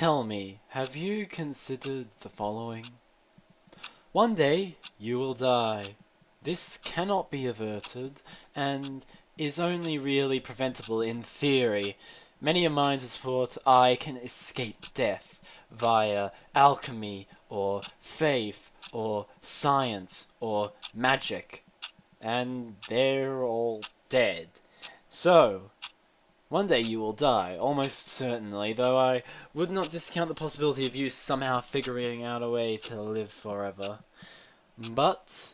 Tell me, have you considered the following? One day you will die. This cannot be averted, and is only really preventable in theory. Many a mind has thought I can escape death via alchemy, or faith, or science, or magic, and they're all dead. So, one day you will die, almost certainly, though I would not discount the possibility of you somehow figuring out a way to live forever. But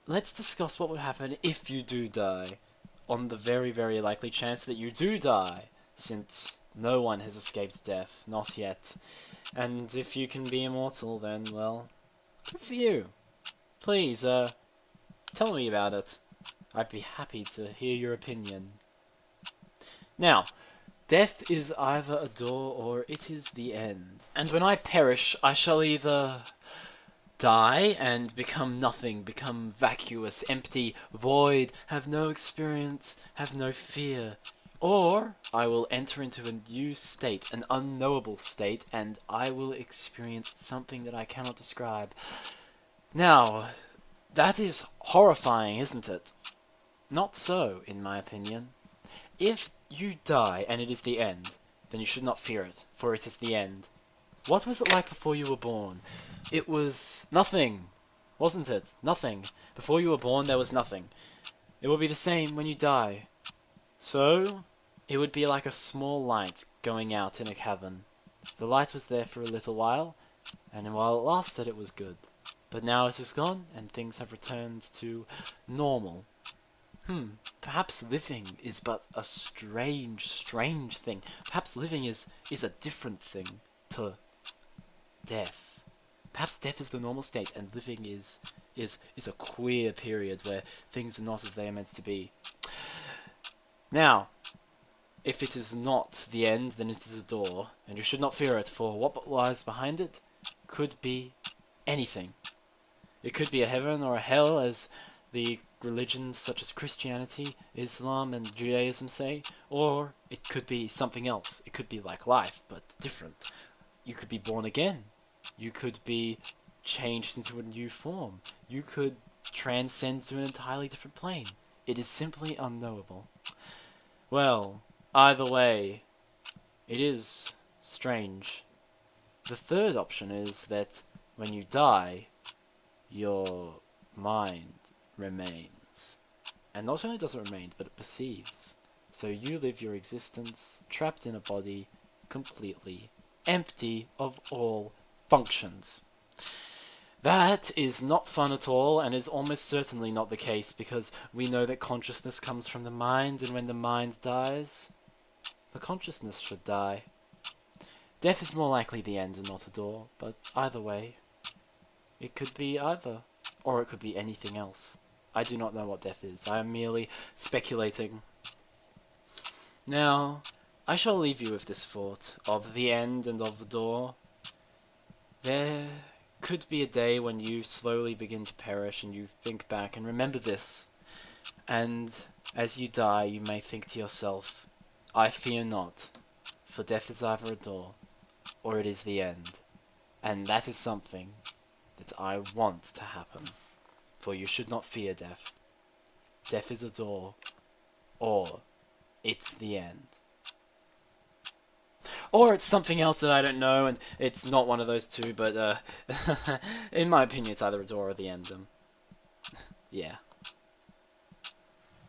let's discuss what would happen if you do die, on the very, very likely chance that you do die, since no one has escaped death, not yet. And if you can be immortal, then, well, good for you. Please, tell me about it. I'd be happy to hear your opinion. Now, death is either a door or it is the end. And when I perish, I shall either die and become nothing, become vacuous, empty, void, have no experience, have no fear. Or I will enter into a new state, an unknowable state, and I will experience something that I cannot describe. Now, that is horrifying, isn't it? Not so, in my opinion. If you die and it is the end, then you should not fear it, for it is the end. What was it like before you were born? It was nothing, wasn't it? Nothing. Before you were born, there was nothing. It will be the same when you die. So, it would be like a small light going out in a cavern. The light was there for a little while, and while it lasted, it was good. But now it is gone, and things have returned to normal. Perhaps living is but a strange, strange thing. Perhaps living is a different thing to death. Perhaps death is the normal state, and living is a queer period where things are not as they are meant to be. Now, if it is not the end, then it is a door, and you should not fear it, for what lies behind it could be anything. It could be a heaven or a hell, as the religions such as Christianity, Islam, and Judaism say, or it could be something else. It could be like life, but different. You could be born again. You could be changed into a new form. You could transcend to an entirely different plane. It is simply unknowable. Well, either way, it is strange. The third option is that when you die, your mind remains. And not only does it remain, but it perceives. So you live your existence trapped in a body, completely empty of all functions. That is not fun at all, and is almost certainly not the case, because we know that consciousness comes from the mind, and when the mind dies, the consciousness should die. Death is more likely the end and not a door, but either way, it could be either, or it could be anything else. I do not know what death is. I am merely speculating. Now, I shall leave you with this thought of the end and of the door. There could be a day when you slowly begin to perish and you think back and remember this. And as you die, you may think to yourself, I fear not, for death is either a door or it is the end. And that is something that I want to happen. For you should not fear death. Death is a door, or it's the end. Or it's something else that I don't know, and it's not one of those two, but in my opinion, it's either a door or the end. Yeah.